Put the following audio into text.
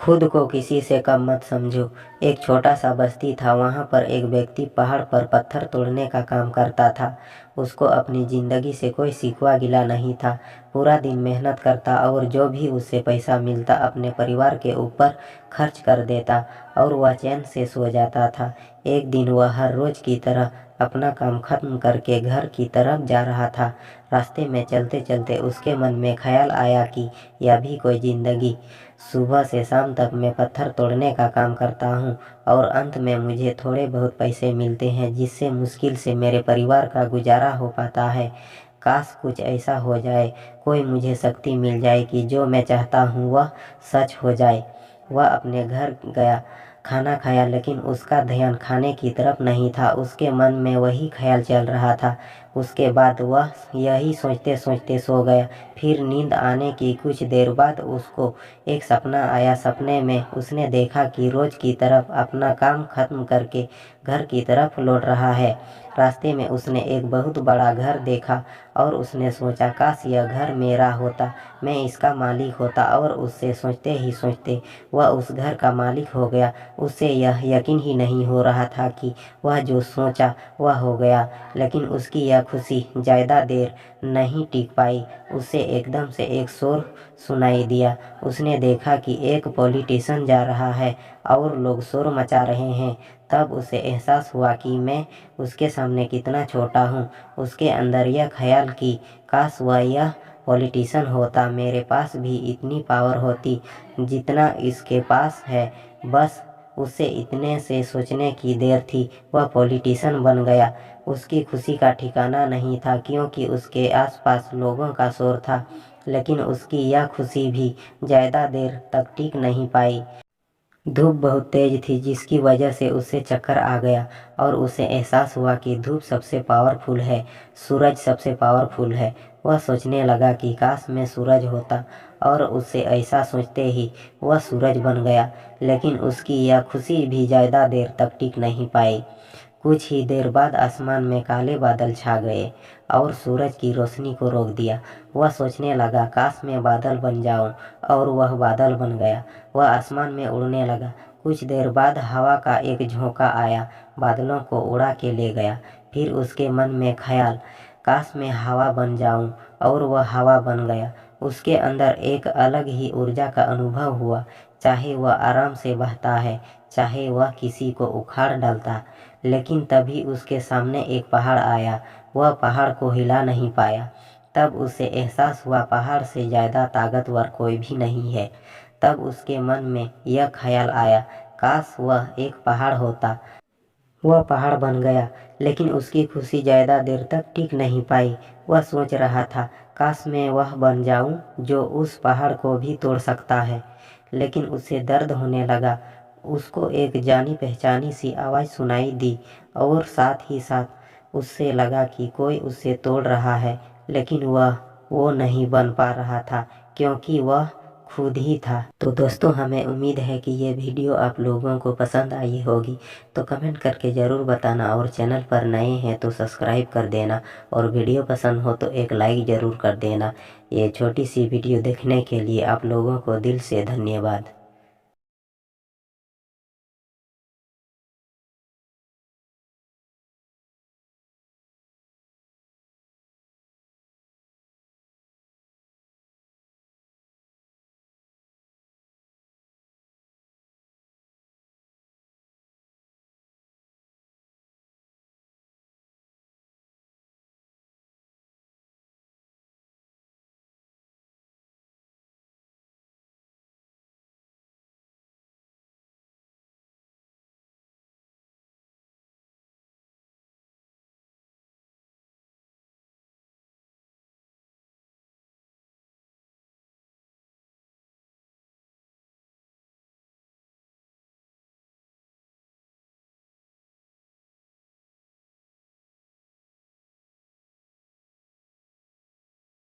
खुद को किसी से कम मत समझो। एक छोटा सा बस्ती था। वहाँ पर एक व्यक्ति पहाड़ पर पत्थर तोड़ने का काम करता था। उसको अपनी ज़िंदगी से कोई शिकवा गिला नहीं था। पूरा दिन मेहनत करता और जो भी उससे पैसा मिलता अपने परिवार के ऊपर खर्च कर देता और वह चैन से सो जाता था। एक दिन वह हर रोज़ की तरह अपना काम खत्म करके घर की तरफ जा रहा था। रास्ते में चलते चलते उसके मन में ख्याल आया कि यह भी कोई ज़िंदगी। सुबह से शाम तक मैं पत्थर तोड़ने का काम करता हूँ और अंत में मुझे थोड़े बहुत पैसे मिलते हैं जिससे मुश्किल से मेरे परिवार का गुजारा हो पाता है। काश कुछ ऐसा हो जाए, कोई मुझे शक्ति मिल जाए कि जो मैं चाहता हूँ वह सच हो जाए। वह अपने घर गया, खाना खाया, लेकिन उसका ध्यान खाने की तरफ नहीं था। उसके मन में वही ख्याल चल रहा था। उसके बाद वह यही सोचते सोचते सो गया। फिर नींद आने की कुछ देर बाद उसको एक सपना आया। सपने में उसने देखा कि रोज़ की तरफ अपना काम खत्म करके घर की तरफ लौट रहा है। रास्ते में उसने एक बहुत बड़ा घर देखा और उसने सोचा, काश यह घर मेरा होता, मैं इसका मालिक होता। और उससे सोचते ही सोचते वह उस घर का मालिक हो गया। उससे यह यकीन ही नहीं हो रहा था कि वह जो सोचा वह हो गया। लेकिन उसकी यह खुशी ज़्यादा देर नहीं टिक पाई। उसे एकदम से एक शोर सुनाई दिया। उसने देखा कि एक पॉलिटिशियन जा रहा है और लोग शोर मचा रहे हैं। तब उसे एहसास हुआ कि मैं उसके सामने कितना छोटा हूँ। उसके अंदर यह ख्याल कि काश वह यह पॉलिटिशियन होता, मेरे पास भी इतनी पावर होती जितना इसके पास है। बस उसे इतने से सोचने की देर थी, वह पॉलिटिशियन बन गया। उसकी खुशी का ठिकाना नहीं था क्योंकि उसके आसपास लोगों का शोर था। लेकिन उसकी यह खुशी भी ज़्यादा देर तक टिक नहीं पाई। धूप बहुत तेज थी जिसकी वजह से उसे चक्कर आ गया और उसे एहसास हुआ कि धूप सबसे पावरफुल है, सूरज सबसे पावरफुल है। वह सोचने लगा कि काश मैं सूरज होता, और उसे ऐसा सोचते ही वह सूरज बन गया। लेकिन उसकी यह खुशी भी ज़्यादा देर तक टिक नहीं पाई। कुछ ही देर बाद आसमान में काले बादल छा गए और सूरज की रोशनी को रोक दिया। वह सोचने लगा, काश मैं बादल बन जाऊं, और वह बादल बन गया। वह आसमान में उड़ने लगा। कुछ देर बाद हवा का एक झोंका आया, बादलों को उड़ा के ले गया। फिर उसके मन में ख्याल, काश मैं हवा बन जाऊं, और वह हवा बन गया। उसके अंदर एक अलग ही ऊर्जा का अनुभव हुआ। चाहे वह आराम से बहता है, चाहे वह किसी को उखाड़ डालता। लेकिन तभी उसके सामने एक पहाड़ आया। वह पहाड़ को हिला नहीं पाया। तब उसे एहसास हुआ, पहाड़ से ज़्यादा ताकतवर कोई भी नहीं है। तब उसके मन में यह ख्याल आया, काश वह एक पहाड़ होता। वह पहाड़ बन गया। लेकिन उसकी खुशी ज़्यादा देर तक टिक नहीं पाई। वह सोच रहा था, काश मैं वह बन जाऊं जो उस पहाड़ को भी तोड़ सकता है। लेकिन उसे दर्द होने लगा। उसको एक जानी पहचानी सी आवाज़ सुनाई दी और साथ ही साथ उससे लगा कि कोई उसे तोड़ रहा है। लेकिन वह वो नहीं बन पा रहा था क्योंकि वह खुद ही था। तो दोस्तों, हमें उम्मीद है कि ये वीडियो आप लोगों को पसंद आई होगी। तो कमेंट करके ज़रूर बताना, और चैनल पर नए हैं तो सब्सक्राइब कर देना, और वीडियो पसंद हो तो एक लाइक ज़रूर कर देना। ये छोटी सी वीडियो देखने के लिए आप लोगों को दिल से धन्यवाद।